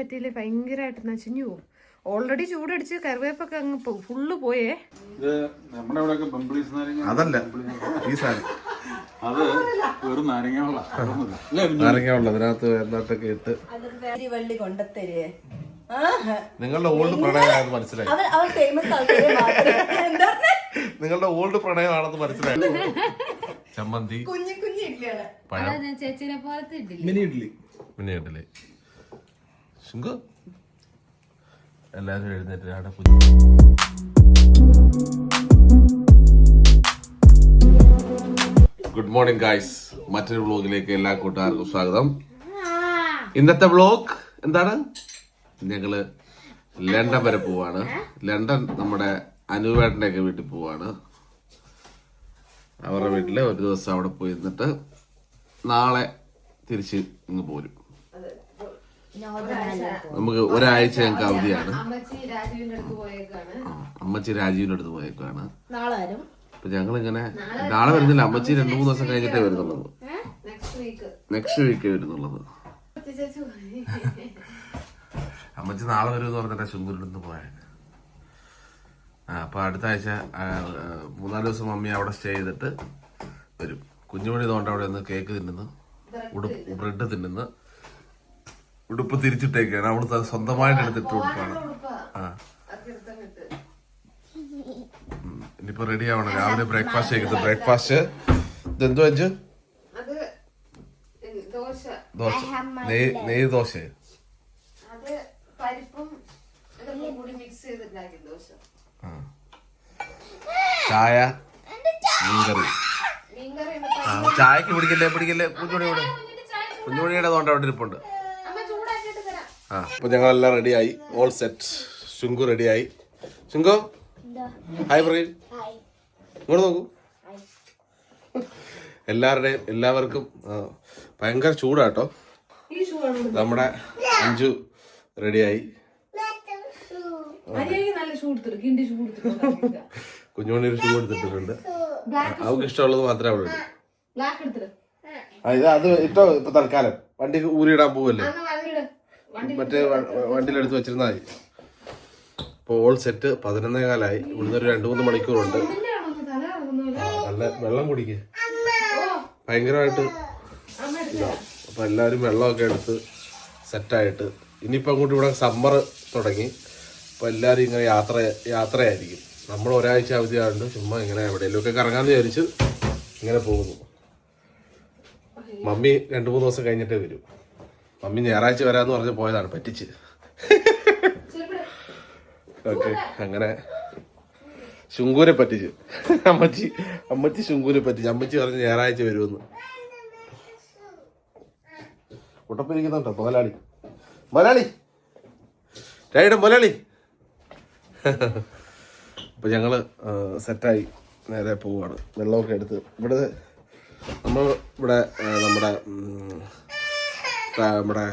പറ്റിയില്ലേ ഭയങ്കരമായിട്ട് നശിഞ്ഞു പോകും. ഓൾറെഡി ചൂടടിച്ച് കറിവേപ്പൊക്കെ അങ്ങ് ഫുള്ള് പോയേ. അതല്ല ഈ സാധനം അത് വെറും നാരങ്ങ വെള്ളം അതിനകത്ത് എന്താട്ടൊക്കെ ഇട്ട് വള്ളി കൊണ്ടത്തരേ. നിങ്ങളുടെ ഓൾഡ് പ്രണയമാണെന്ന് മനസ്സിലായി. നിങ്ങളുടെ ഓൾഡ് പ്രണയമാണെന്ന് മനസ്സിലായി. ചമ്മന്തി, പഴം, മിനി ഇഡ്ഡലി. ശുങ്കു എല്ലാവരും എഴുന്നേറ്റ് ആടെ ഗുഡ് മോർണിംഗ് ഗായ്സ്. മറ്റൊരു വ്ളോഗിലേക്ക് എല്ലാ കൂട്ടുകാർക്കും സ്വാഗതം. ഇന്നത്തെ വ്ളോഗ് എന്താണ്? ഞങ്ങള് ലണ്ടൻ വരെ പോവാണ്. ലണ്ടൻ നമ്മുടെ അനുവേട്ടൻ്റെ ഒക്കെ വീട്ടിൽ പോവാണ്. അവരുടെ വീട്ടില് ഒരു ദിവസം അവിടെ പോയി നിന്നിട്ട് നാളെ തിരിച്ച് ഇങ്ങ് പോരും. നമുക്ക് ഒരാഴ്ച ഞങ്ങൾക്ക് അവധിയാണ്. അമ്മച്ചി രാജീവിന്റെ അടുത്ത് പോയേക്കാണ്. അപ്പൊ ഞങ്ങളിങ്ങനെ നാളെ വരുന്നില്ല. അമ്മച്ചി 2-3 ദിവസം കഴിഞ്ഞിട്ടേ വരുന്നുള്ളത്. Next week വരുന്നുള്ളത്. അമ്മച്ചി നാളെ വരും എന്ന് പറഞ്ഞിട്ടാ ശുങ്കൂരിൽ നിന്ന് പോയത്. അപ്പൊ അടുത്ത ആഴ്ച 3-4 ദിവസം മമ്മി അവിടെ സ്റ്റേ ചെയ്തിട്ട് വരും. കുഞ്ഞുമണി തോണ്ട അവിടെ നിന്ന് കേക്ക് തിന്നുന്നു, ബ്രെഡ് തിന്നുന്നു, ഉടുപ്പ് തിരിച്ചിട്ടേക്കാണ്. അവിടുത്തെ സ്വന്തമായിട്ട് എടുത്തിട്ട് ഉടുപ്പാണ്. ഇനിയിപ്പോ റെഡി ആവണം. രാവിലെ ബ്രേക്ക്ഫാസ്റ്റ് കഴിക്കുന്നത്. ബ്രേക്ക്ഫാസ്റ്റ് ഇതെന്തോ വെച്ച് ദോശ, നെയ്യ് ദോശ, ചായ, മീൻകറി. ചായക്ക് പിടിക്കല്ലേ കുഞ്ഞുമണിയുടെ തോണ്ട അവിടെ ഇരിപ്പുണ്ട്. അപ്പൊ ഞങ്ങളെല്ലാം റെഡിയായി. All set. ശുങ്കു റെഡിയായി. ശുങ്കു ഹായ് പറയൂ. ഇങ്ങോട്ട് നോക്കൂ. എല്ലാവർക്കും ഭയങ്കര ചൂടാട്ടോ. നമ്മുടെ അഞ്ചു റെഡിയായി. കുഞ്ഞുമണി ഒരു ഷൂ എടുത്തിട്ടുണ്ട്. അവർക്ക് ഇഷ്ടമുള്ളത് മാത്രമേ അവിടെ ഇടൂ. അത് ഇട്ടോ. ഇപ്പൊ തൽക്കാലം വണ്ടി ഊരിയിടാൻ പോവല്ലേ, മറ്റേ വണ്ടിയിലെടുത്ത് വെച്ചിരുന്നാ മതി. ഇപ്പൊ ഓൾ സെറ്റ്. 11:15 ഇവിടുന്ന് ഒരു 2-3 മണിക്കൂറുണ്ട്. നല്ല വെള്ളം കുടിക്കുക ഭയങ്കരമായിട്ട് ഇതാവും. അപ്പൊ എല്ലാവരും വെള്ളമൊക്കെ എടുത്ത് സെറ്റായിട്ട് ഇനിയിപ്പോൾ അങ്ങോട്ട് ഇവിടെ സമ്മർ തുടങ്ങി. അപ്പോൾ എല്ലാവരും ഇങ്ങനെ യാത്രയായിരിക്കും. നമ്മൾ ഒരാഴ്ച അവധിയാണ്ട് ചുമ്മാ ഇങ്ങനെ എവിടെയെങ്കിലുമൊക്കെ കറങ്ങാമെന്ന് വിചാരിച്ച് ഇങ്ങനെ പോകുന്നു. മമ്മി 2-3 ദിവസം കഴിഞ്ഞിട്ടേ വരും. മമ്മി ഞായറാഴ്ച വരാമെന്ന് പറഞ്ഞ് പോയതാണ്, പറ്റിച്ച്. ഓക്കെ, അങ്ങനെ ശുങ്കൂരെ പറ്റിച്ചു. അമ്മച്ചി ശുങ്കൂരെ പറ്റിച്ചു. അമ്മച്ചി പറഞ്ഞ് ഞായറാഴ്ച വരുമെന്ന്. കുട്ടപ്പിരിക്കുന്നുണ്ടോ മലയാളി ഡാഡിയുടെ മലയാളി. അപ്പൊ ഞങ്ങള് സെറ്റായി നേരെ പോവാണ്. വെള്ളമൊക്കെ എടുത്ത് നമ്മുടെ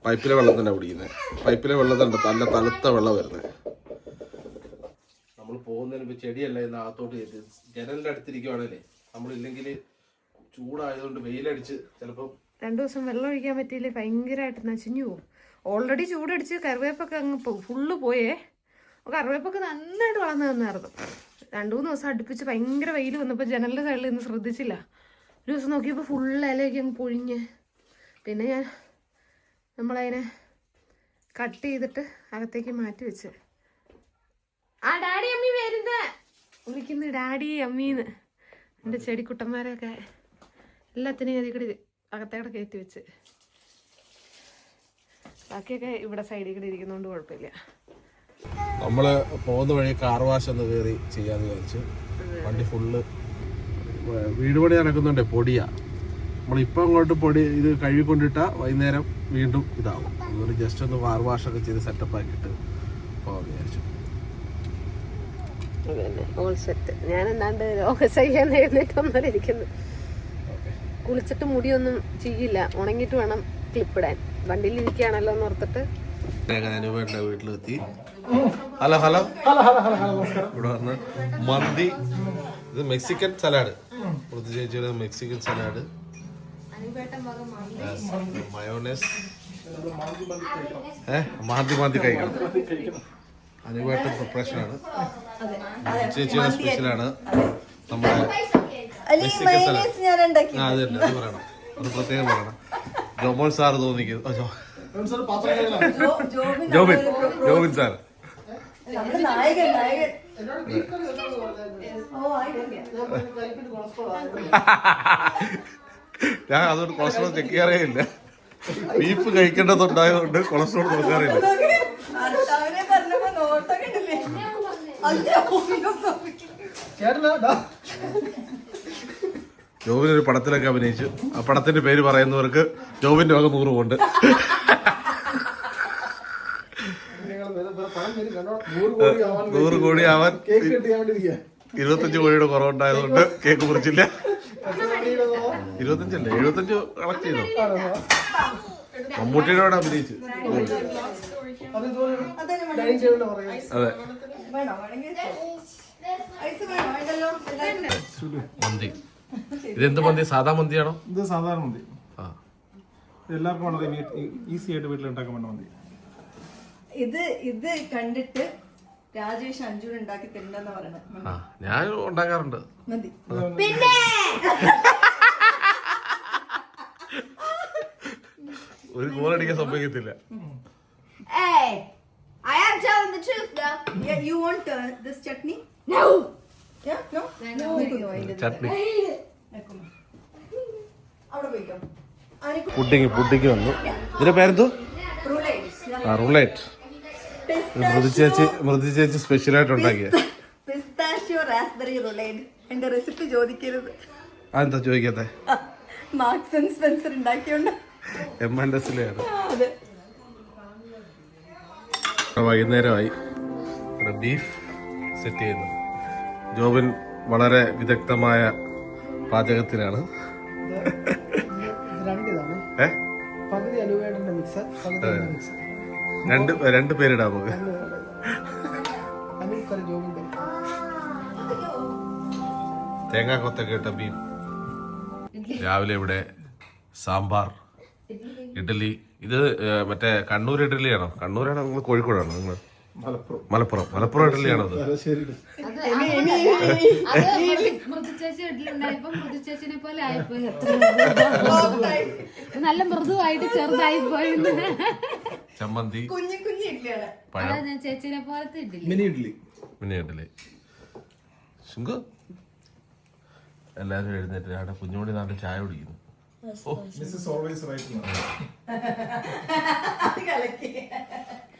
പൈപ്പിലെ വെള്ളം തന്നെ കുടിക്കുന്നത്. പൈപ്പിലെ വെള്ളത്തുണ്ട് നല്ല തണുത്ത വെള്ളം വരുന്നത്. നമ്മൾ പോകുന്നതിന് ഇപ്പൊ ചെടിയല്ല ഇന്ന് അകത്തോട്ട് കയറ്റി ജനലിന്റെ അടുത്തിരിക്കുവാണല്ലേ. നമ്മളില്ലെങ്കിൽ ചൂടായതുകൊണ്ട് വെയിലടിച്ച് ചിലപ്പോൾ 2 ദിവസം വെള്ളം ഒഴിക്കാൻ പറ്റിയില്ലേ ഭയങ്കരമായിട്ട് നശിഞ്ഞു പോകും. ഓൾറെഡി ചൂടടിച്ച് കറിവേപ്പൊക്കെ അങ്ങ് ഫുള്ള് പോയേ. കറിവേപ്പൊക്കെ നന്നായിട്ട് വളർന്നു തന്നായിരുന്നു. 2-3 ദിവസം അടുപ്പിച്ച് ഭയങ്കര വെയിൽ വന്നപ്പോൾ ജനലിൻ്റെ സൈഡിൽ നിന്ന് ശ്രദ്ധിച്ചില്ല. ഒരു ദിവസം നോക്കിയപ്പോൾ ഫുള്ള് ഇലയൊക്കെ അങ്ങ് പൊഴിഞ്ഞ്. പിന്നെ നമ്മളതിനെ കട്ട് ചെയ്തിട്ട് അകത്തേക്ക് മാറ്റി വെച്ച്. ഡാഡി അമ്മി വരുന്ന വിളിക്കുന്നു, ഡാഡി അമ്മീന്ന്. എൻ്റെ ചെടിക്കുട്ടന്മാരൊക്കെ എല്ലാത്തിനെയും അതിൽ കൂടി അകത്തേടെ കയറ്റി വെച്ച്. ബാക്കിയൊക്കെ ഇവിടെ സൈഡിൽ കൂടി ഇരിക്കുന്നതുകൊണ്ട് കുഴപ്പമില്ല. നമ്മള് പോകുന്ന വഴി കാർ വാഷ് ഒന്ന് കയറി ചെയ്യാന്ന് വിചാരിച്ചു. വണ്ടി ഫുള്ള് വീട് പണി നടക്കുന്നുണ്ട്. പൊടിയാ. നമ്മളിപ്പോൾ അങ്ങോട്ട് പൊടി ഇത് കഴുകിക്കൊണ്ടിട്ടാൽ വൈകുന്നേരം വീണ്ടും ഇതാവും. അതുകൊണ്ട് ജസ്റ്റ് ഒന്ന് കാർ വാഷൊക്കെ ചെയ്ത് സെറ്റപ്പ് ആക്കിയിട്ട് പോകാൻ വിചാരിച്ചു. All set. ഞാൻ എന്താണ്ട് ചെയ്യാൻ എഴുന്നേറ്റൊന്നും ഇരിക്കുന്നു. കുളിച്ചിട്ട് മുടിയൊന്നും ചെയ്യില്ല, ഉണങ്ങിയിട്ട് വേണം ക്ലിപ്പിടാൻ. വണ്ടിയിൽ ഇരിക്കുകയാണല്ലോ എന്ന് ഓർത്തിട്ട് വീട്ടിലെത്തി. ഹലോ ഇവിടെ വന്ന് മന്തി. ഇത് മെക്സിക്കൻ സലാഡ്. ചേച്ചിയുടെ മെക്സിക്കൻ സലാഡ്, മയോണൈസ്, മാന്തി കഴിക്കണം. അനുവായിട്ട് പ്രിപ്പറേഷനാണ്. ചേച്ചിയുടെ സ്പെഷ്യലാണ് നമ്മുടെ ഞാൻ ഉണ്ടാക്കി. അത് തന്നെ, അത് പറയണം, അത് പ്രത്യേകം പറയണം. ജോമോൻ സാർ തോന്നിക്കുന്നു. ജോബിൻ സാർ നായകൻ ഞാൻ അതുകൊണ്ട് കൊളസ്ട്രോൾ ചെക്ക് ചെയ്യാറേയില്ല. ബീഫ് കഴിക്കേണ്ടതുണ്ടായതുകൊണ്ട് കൊളസ്ട്രോൾ നോക്കാറില്ല. ജോബിൻ ഒരു പടത്തിലൊക്കെ അഭിനയിച്ചു. ആ പടത്തിന്റെ പേര് പറയുന്നവർക്ക് ജോബിന്റെ വക 100 കൊണ്ട്. 100 കോടി ആവാൻ 25 കോടിയുടെ കുറവുണ്ടായതുകൊണ്ട് കേക്ക് മുറിച്ചില്ല. 25 അല്ലേ, 75 കളക്ട് ചെയ്തോ. മമ്മൂട്ടിയുടെ കൂടെ അഭിനയിച്ചു. അതെ. മന്തി, ഇതെന്ത് മന്തി? സാധാ മന്തിയാണോ? ഇത് സാധാരണ മന്തി. എല്ലാവർക്കും വളരെ ഈസി ആയിട്ട് വീട്ടിൽ ഉണ്ടാക്കാൻ പറ്റുന്ന മന്തി. ഇത് കണ്ടിട്ട് രാജേഷ് അഞ്ജുൻ ഉണ്ടാക്കി തരുന്നെന്ന് പറയണത്. ഞാൻ ഉണ്ടാക്കാറുണ്ട്. മതി. പിന്നെ ഒരു ഗോളടിക്കാൻ സംഭവിക്കത്തില്ല. Hey, I am telling the truth now. Yeah, you want this chutney? No. Yeah, no. Chutney. അവിടെ പോയിക്കോ. പുഡിങ് വന്നു. ഇതിന്റെ പേരെന്തോ? റൂളേറ്റ്. മൃദു ചേച്ചി സ്പെഷ്യലായിട്ട് ഉണ്ടാക്കിയ പിസ്താഷ്യോ റാസ്ബെറി റുളേഡ്. എന്റെ റെസിപ്പി ചോദിക്കരുത്. അതെന്താ ചോദിക്കാത്തെ? മാർക്സ് ആൻഡ് സ്പെൻസർ ഉണ്ടാക്കിയോണ്ട്. M&Sലാണ്. അതെ. വൈകുന്നേരമായി. ഇവിടെ ബീഫ് സെറ്റ് ചെയ്യുന്നു. ജോബിൻ വളരെ വിദഗ്ധമായ പാചകത്തിലാണ്. രണ്ട് പേരിടാം നമുക്ക്. തേങ്ങാ കൊത്തൊക്കെ ഇട്ട ബീഫ്. രാവിലെ ഇവിടെ സാമ്പാർ, ഇഡ്ഡലി. ഇത് മറ്റേ കണ്ണൂർ ഇഡ്ഡലിയാണോ? കണ്ണൂരാണോ നിങ്ങൾ? കോഴിക്കോടാണോ നിങ്ങൾ? മലപ്പുറം ഇഡ്ഡലിയാണോ അത്? മൃദുചേച്ചി ഇഡ്ഡലിണ്ടായപ്പോ മൃദുചേച്ചിനെ പോലെ ആയിപ്പോയി. നല്ല മൃദുവായിട്ട് ചെറുതായി പോയി. ചമ്മന്തി, കുഞ്ഞു ഇഡ്ഡലിയാണ്. പഴം, ചേച്ചിനെ പോലത്തെ ഇഡ്ഡലി, മിനി ഇഡ്ഡലി. ശുങ്കു എല്ലാരും എഴുന്നേറ്റ് അവിടെ കുഞ്ഞുമണി നാട്ടിൽ ചായ കുടിക്കുന്നു.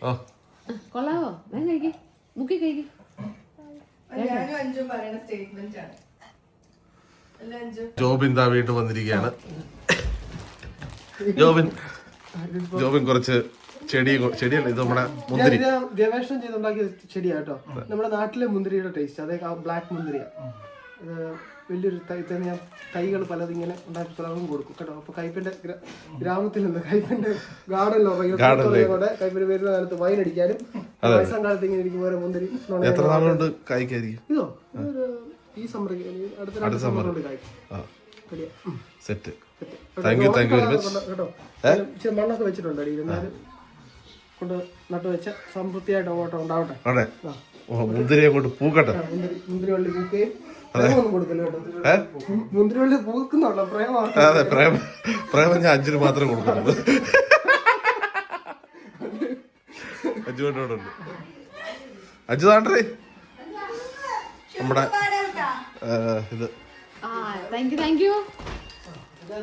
ഓ കൊള്ളാവോ? ഞാൻ കഴിക്കേ, മുക്കി കഴിക്കേ. ഞാനും അഞ്ജും പറയുന്ന സ്റ്റേറ്റ്മെന്റ് ആണ്. അല്ല അഞ്ജു? ജോബിൻ ദാ വീണ്ടും വന്നിരിക്കുകയാണ്. ജോബിൻ കുറച്ച് ചെടിയല്ല, ഇത് നമ്മുടെ മുന്തിരി ഗവേഷണം ചെയ്തുണ്ടാക്കിയ ചെടിയാട്ടോ. നമ്മുടെ നാട്ടിലെ മുന്തിരിയുടെ ടേസ്റ്റ്, അതേ ബ്ലാക്ക് മുന്തിരിയ. വലിയൊരു ഞാൻ തൈകൾ പലതും ഇങ്ങനെ ഉണ്ടാക്കി പലതും കൊടുക്കും കേട്ടോ. അപ്പൊ കൈപ്പിന്റെ ഗ്രാമത്തിൽ നിന്ന് കൈപ്പിന്റെ ഗാർഡനിലോ കൈപ്പിന്റെ വരുന്ന കാലത്ത് വൈൻ അടിക്കാനും വയസ്സാം കാലത്ത് ഇങ്ങനെ ഇരിക്കും പോലെ മുന്തിരി. എത്ര നാളുകൊണ്ട് കായ്ക്കായിരിക്കും? ഇതോ ഈ സമ്മർ അടുത്ത സമ്മർ കൊണ്ട് കായ്ക്കും. Set. Thank you very much കേട്ടോ. ഇച്ചിരി മണ്ണൊക്കെ വെച്ചിട്ടുണ്ട് അടിയിൽ, എന്നാലും കൊണ്ട് നട്ടു വെച്ച സമൃദ്ധിയായിട്ട് ഓട്ടം ഉണ്ടാവട്ടെ. അതെ. മുന്തിരിയെ കൊണ്ട് പൂക്കട്ടെ. മുന്തിരി വള്ളി പൂക്കുകയും പ്രേമൊന്നും കൊടുക്കില്ല കേട്ടോ. മുന്തിരി വള്ളി പൂക്കുന്നുണ്ടോ? പ്രേമമാണ്. അതെ, പ്രേമം ഞാൻ 5 മാത്രമേ കൊടുക്കുന്നുള്ളൂ. 5 കൊണ്ടോടുണ്ട്. 5 താണ്ടേ നമ്മുടെ ഇത്.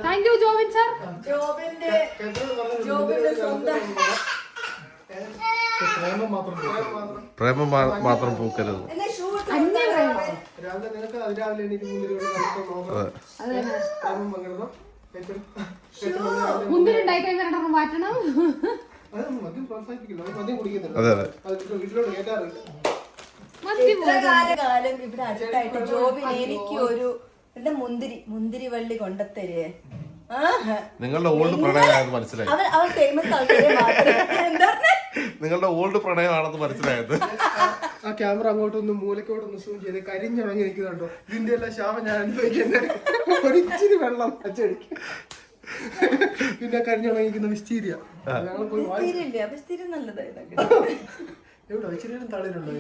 Thank you Jobin sir. ജോബിന്റെ സ്വന്തം പ്രേമം മാത്രം പൂക്കരുത്. രാവിലെ നിനക്ക് അതിരാവിലെ എനിക്ക് മുന്തിരി മുന്തിരി ഉണ്ടായി കഴിഞ്ഞാൽ മാറ്റണം. മദ്യം പ്രോത്സാഹിപ്പിക്കില്ല, മദ്യം കുടിക്കുന്നില്ല. അതെ അതെ. വീട്ടിലോട്ട് കേട്ടാറില്ല. കാലം ഇവിടെ അടുത്തായിട്ട് ജോബിൻ എനിക്ക് ഒരു എന്റെ മുന്തിരി വള്ളി കൊണ്ടത്തരേ. നിങ്ങളുടെ ഓൾഡ് പ്രണയമാണെന്ന് മനസ്സിലായി. അവൻ ഫേമസ് ആൾക്കാരെ മാത്രം. എന്താ നിങ്ങളുടെ ഓൾഡ് പ്രണയമാണെന്ന് മനസ്സിലായത്. ആ ക്യാമറ അങ്ങോട്ടൊന്ന് മൂലക്കോട്ടൊന്ന് സൂം ചെയ്ത് കരിഞ്ഞുണങ്ങി നിൽക്കുന്നുണ്ടോ? ഇതിന്റെ എല്ലാം ശാപം ഞാൻ അനുഭവിക്കുന്നത്. ഒരിച്ചിരി വെള്ളം അച്ചടിക്കും. പിന്നെ കഴിഞ്ഞുണങ്ങിക്കുന്ന വിസ്റ്റീരിയ ഞങ്ങൾ പോയി വിസ്തീരില്ലേ? വിസ്തീരി നല്ലതാ ഇതൊക്കെ. എവിടെ ഇച്ചിരി തളിരുണ്ടോ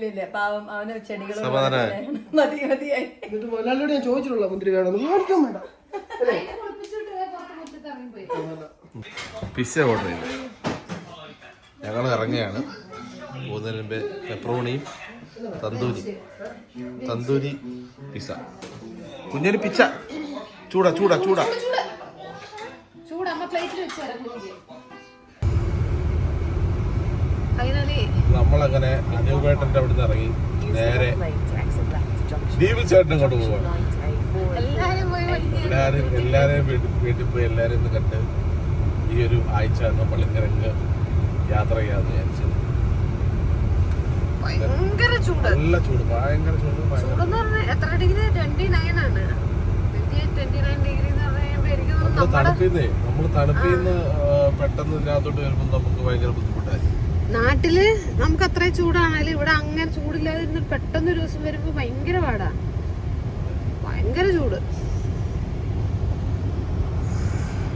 ഇല്ല പാവം അവന് ചെടികളും സമാധാനമായി. മതിയായി. എന്നിട്ട് മുതലാളിയോട് ഞാൻ ചോദിച്ചിട്ടുള്ള മുന്തിരി വേണം മേടിക്കാൻ വേണ്ട പിസ്സ ഓർഡർ ചെയ്തു. ഞങ്ങൾ ഇറങ്ങിയാണ് പോകുന്നതിന് മുമ്പേ പെപ്പറോണിയും തന്തൂരി പിസ്സ. കുഞ്ഞൊരു പിസ്സ ചൂടാ ചൂടാ ചൂടാ. നമ്മളങ്ങനെ അനൂപേട്ടന്റെ അവിടെ നിന്ന് ഇറങ്ങി നേരെ ദീപു ചേട്ടൻ അങ്ങോട്ട് പോവാണ്. എല്ലാരെയും വീട്ടിൽ പോയി എല്ലാരെയും ഒന്ന് കണ്ട് ഈ ഒരു ആഴ്ച നമ്മളിങ്ങനെ യാത്ര ചെയ്യാന്ന് വിചാരിച്ചത്. ഭയങ്കര ചൂട്, നല്ല ചൂട്, ഭയങ്കര ചൂട്. ചൂടെന്ന് പറഞ്ഞാൽ എത്ര ഡിഗ്രി? 29 ആണ്. 29 ഡിഗ്രി എന്ന് പറയുമ്പോ എനിക്ക് തോന്നുന്നു നമ്മള് തണുപ്പിന്ന് പെട്ടെന്ന് ഇതിനകത്തോട്ട് വരുമ്പോൾ നമുക്ക് ഭയങ്കര ബുദ്ധിമുട്ടായി. നാട്ടില് നമുക്ക് അത്ര ചൂടാണല്ലോ, ഇവിടെ അങ്ങനെ ചൂടില്ലാതെ പെട്ടെന്ന് ഒരു ദിവസം വരുമ്പോ ഭയങ്കര പാടാ, ഭയങ്കര ചൂട്.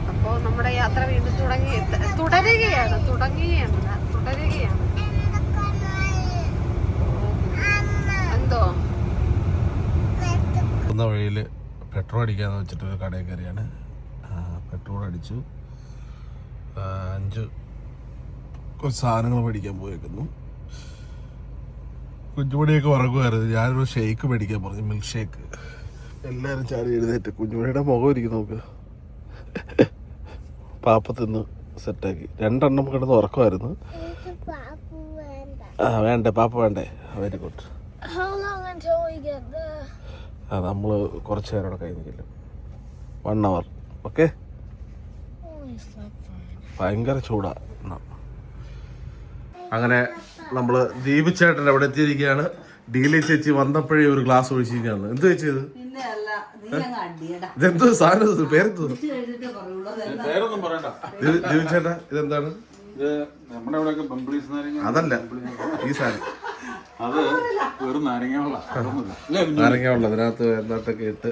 അപ്പോ നമ്മുടെ യാത്ര വീണ്ടും തുടരുകയാണ്. എന്തോ പോകുന്ന വഴിയില് പെട്രോൾ അടിക്കാന്ന് വെച്ചിട്ട് ഒരു കടയിൽ കയറിയാണ്. പെട്രോൾ അടിച്ചു. 5 കുറച്ച് സാധനങ്ങൾ മേടിക്കാൻ പോയേക്കുന്നു. കുഞ്ഞുമണിയൊക്കെ ഉറങ്ങുമായിരുന്നു. ഞാനൊരു ഷേക്ക് മേടിക്കാൻ പറഞ്ഞു, മിൽക്ക് ഷേക്ക്. എല്ലാവരും ചാടി എഴുന്നേറ്റ്. കുഞ്ഞുമണിയുടെ മുഖം ഇരിക്കും നോക്ക്. പാപ്പ തിന്ന് സെറ്റാക്കി. 2 എണ്ണം കിടന്ന് ഉറക്കമായിരുന്നു. വേണ്ടേ പാപ്പ വേണ്ടേ? Very good. നമ്മൾ കുറച്ച് നേരം അവിടെ കഴിഞ്ഞില്ല, 1 hour. ഓക്കെ. ഭയങ്കര ചൂടാ. അങ്ങനെ നമ്മള് ദീപു ചേട്ടൻ അവിടെ എത്തിയിരിക്കുകയാണ്. ഡീലി ചേച്ചി വന്നപ്പോഴേ ഒരു ഗ്ലാസ് ഒഴിച്ചിരിക്കുകയാണ്. എന്ത് വെച്ചത്? ഇതെന്തോ സാധനം? പേരെന്തോ? പേരൊന്നും പറയണ്ട. ദീപു ചേട്ടാ ഇതെന്താണ്? ഇത് നമ്മുടെ ഇവിടെയൊക്കെ ബംബ്ലീസ് നാരങ്ങ. അതല്ല, ഈ സാധനം. അത് വെറും നാരങ്ങ വെള്ളം. നാരങ്ങ വെള്ളം അതിനകത്ത് എന്താട്ടൊക്കെ ഇട്ട്.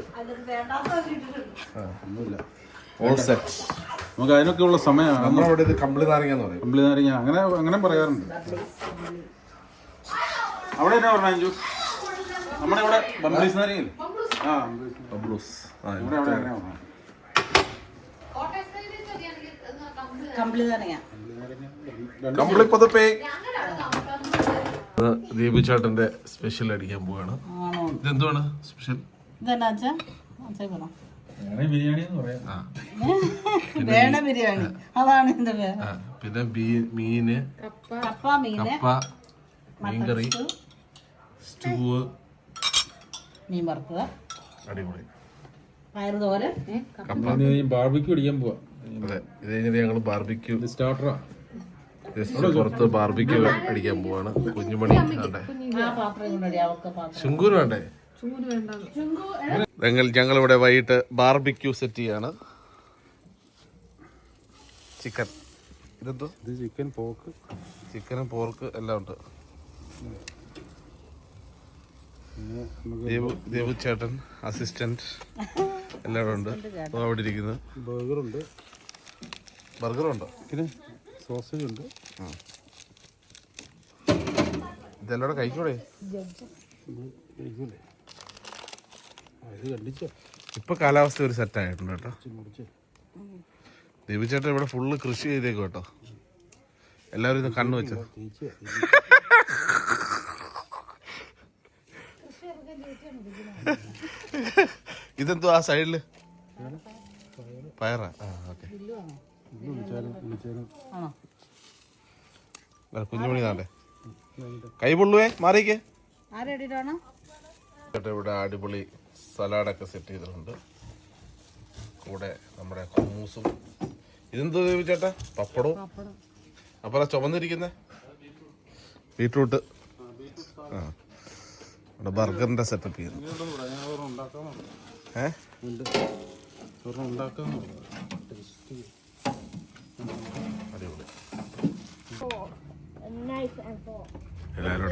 ഒന്നുമില്ല. All set. നമുക്ക് അതിനൊക്കെ ഉള്ള സമയമാണ്. നമ്മളവിടെ ഇത് കമ്പിളി നാരങ്ങ എന്ന് പറയും. കമ്പിളി നാരങ്ങ അങ്ങനെ പറയാറുണ്ട്. അവിടെ എന്നാ പറഞ്ഞ അഞ്ചു? നമ്മുടെ ഇവിടെ ബംബ്ലീസ് നാരങ്ങ. ബബ്ലൂസ്. ഇവിടെ അവിടെ അങ്ങനെ പറഞ്ഞ കമ്പിളി പതപ്പേ. ദീപു ചേട്ടന്റെ സ്പെഷ്യൽ അടിക്കാൻ പോവാണ്. ഇതെന്തുവാണ് സ്പെഷ്യൽ? ബിരിയാണി എന്ന് പറയാം. ബിരിയാണി അതാണ് എന്റെ പേര്. പിന്നെ മീന്, കപ്പ, മീൻകറി, സ്റ്റൂവ്, മീൻ വറുത്തത്, അടിപൊളി പയറ് തോരൻ, ബാർബിക്യൂ അടിക്കാൻ പോവാ. അതെ, ഇത് കഴിഞ്ഞിട്ട് ഞങ്ങള് ബാർബിക്യൂ സ്റ്റാർട്ടറാ. പുറത്ത് ബാർബിക്യൂ അടിക്കാൻ പോവാണ്. കുഞ്ഞുമണി വേണ്ടേ? ശുങ്കൂര് വേണ്ടേ? ഞങ്ങളിവിടെ വൈകിട്ട് ബാർബിക്യൂ സെറ്റ് ചെയ്യാണ്. ചിക്കൻ. ഇതെന്തോ? ഇത് ചിക്കൻ, പോർക്ക്. ചിക്കനും പോർക്ക് എല്ലാം ഉണ്ട്. ദേവു ചേട്ടൻ അസിസ്റ്റന്റ് എല്ലാവരും ഉണ്ട്. അവിടെ ഇരിക്കുന്നത്. ബർഗറുണ്ട്. ബർഗറുണ്ടോ? പിന്നെ സോസേജ് ഉണ്ട്. ഇതെല്ലാം കഴിക്കൂടെ? കഴിക്കൂലേ? ഇത് കണ്ടിച്ചോ? ഇപ്പൊ കാലാവസ്ഥ ഒരു സെറ്റ് ആയിട്ടുണ്ട് കേട്ടോ. ദേവു ചേട്ടൻ ഇവിടെ ഫുള്ള് കൃഷി ചെയ്തേക്കും കേട്ടോ. എല്ലാവരും ഇത് കണ്ണു വെച്ചോ. ഇതെന്തോ ആ സൈഡില് പയറാ? ഓക്കെ. കുഞ്ഞുമണി താണ്ടേ കൈ പൊള്ളുവേ, മാറിക്കേ. ചേട്ടാ ഇവിടെ അടിപൊളി സലാഡൊക്കെ സെറ്റ് ചെയ്തിട്ടുണ്ട്. കൂടെ നമ്മുടെ ഹുമ്മൂസും. ഇതെന്തോ ചേട്ടാ? പപ്പടവും. അപ്പൊ ചുമന്നിരിക്കുന്നേ ബീട്രൂട്ട്. ഇവിടെ ബർഗറിന്റെ സെറ്റപ്പ് ചെയ്യുന്നു. അടിപൊളി. എല്ലാവരും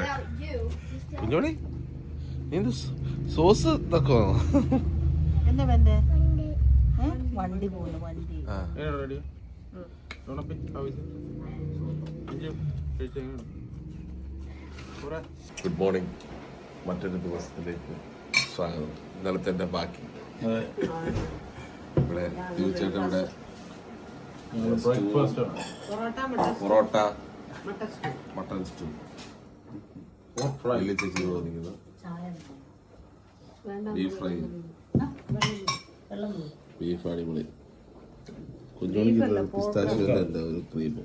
കുഞ്ഞോണി നീ സോസ് ഇതൊക്കെ എന്താ വേണ്ടേ? വണ്ടി പോകുന്നു വണ്ടി. Ready good morning. മറ്റൊരു ദിവസത്തിലേക്ക് സ്വാഗതം. ഇന്നലത്തെ ബാക്കി ഇവിടെ തീർച്ചയായിട്ടും ഇവിടെ പൊറോട്ട, മട്ടൺ സ്റ്റൂ, വലിയ ചേച്ചി തോന്നിക്കുന്നത് ബീഫ് ഫ്രൈ, ബീഫ് അടിപൊളി, കുഞ്ഞോണിക്ക് പിസ്താഷ്യോന്റെ ഒരു ക്രീം.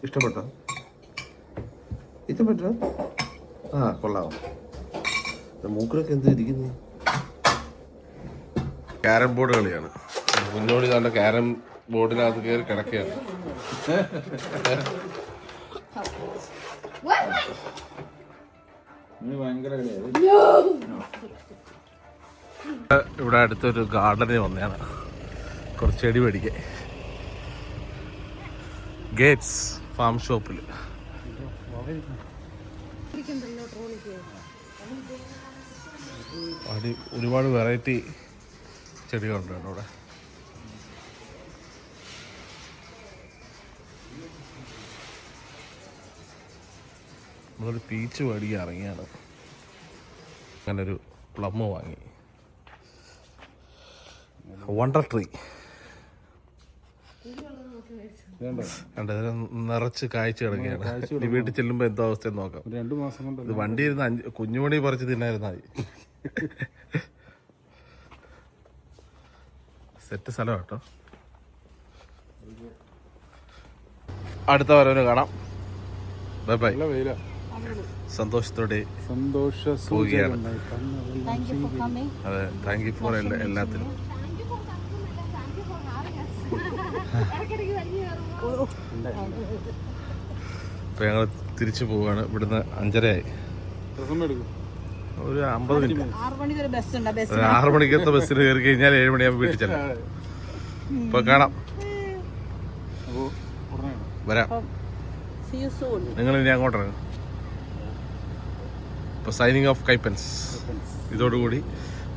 ഇഷ്ടപ്പെട്ടോ? ഇഷ്ടപ്പെട്ടോ? ആ കൊള്ളാം. മൂക്കിലൊക്കെ എന്ത് ഇരിക്കുന്നു? ക്യാരം ബോർഡ് കളിയാണ്. കുഞ്ഞോണി നല്ല ക്യാരം ബോർഡിനകത്ത് കയറി കിടക്കുകയാണ്. ഭയങ്കര ഇവിടെ അടുത്തൊരു ഗാർഡനിൽ വന്നതാണ് കുറച്ച് ചെടി മേടിക്കാൻ. ഗേറ്റ്സ് ഫാം ഷോപ്പിൽ ഒരുപാട് വെറൈറ്റി ചെടികളുണ്ട് ഇവിടെ. നമ്മളൊരു പീച്ച് മേടിക്കാൻ ഇറങ്ങിയാണ്. അങ്ങനെ ഒരു പ്ലം വാങ്ങി. വണ്ടർ ട്രീ നിറച്ച് കാഴ്ച കിടക്കുകയാണ്. ഈ വീട്ടിൽ ചെല്ലുമ്പോ എന്തോ അവസ്ഥ നോക്കാം. 2 മാസം കൊണ്ട് ഇത് വണ്ടി ഇരുന്ന് കുഞ്ഞുമണി പറിച്ച് തിന്നായിരുന്നാ മതി. സെറ്റ് സ്ഥലം കേട്ടോ. അടുത്ത വരവിന് കാണാം. Bye bye. വെയില സന്തോഷത്തോടെ സന്തോഷ പോവുകയാണ്. Thank you for coming. അതെ, താങ്ക് യു ഫോർ എല്ലാത്തിനും. ഇപ്പൊ ഞങ്ങൾ തിരിച്ചു പോവാണ്. ഇവിടുന്ന് 5:30 എടുക്കും. ഒരു 50 മിനിറ്റ്. 6 മണിക്ക് ഒരു ബസ് ഉണ്ട്. ബസ് 6 മണിക്കത്തെ ബസ്സിൽ കയറി കഴിഞ്ഞാൽ 7 മണിയാകുമ്പോൾ വീട്ടിൽ ചെല്ലാം. ഇപ്പൊ കാണാം. അപ്പോൾ ഉടനെ വരാം. see you soon. നിങ്ങൾ ഇനി അങ്ങോട്ടിറങ്ങും. ഇപ്പൊ സൈനിങ് ഓഫ് കൈപ്പൻസ്. ഇതോടുകൂടി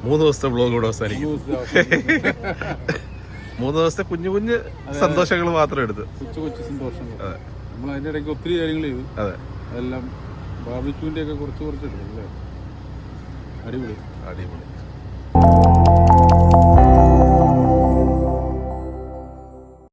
3 ദിവസത്തെ വ്ലോഗ് ഇവിടെ അവസാനിക്കും. 3 ദിവസത്തെ കുഞ്ഞു കുഞ്ഞു സന്തോഷങ്ങൾ മാത്രം എടുത്ത്. കൊച്ചു സന്തോഷങ്ങൾ. നമ്മൾ അതിൻ്റെ ഇടയ്ക്ക് ഒത്തിരി കാര്യങ്ങൾ ചെയ്തു. അതെ, അതെല്ലാം ബാർബിക്യൂവിൻ്റെ ഒക്കെ കുറച്ച് എടുക്കും അല്ലേ. അടിപൊളി അടിപൊളി.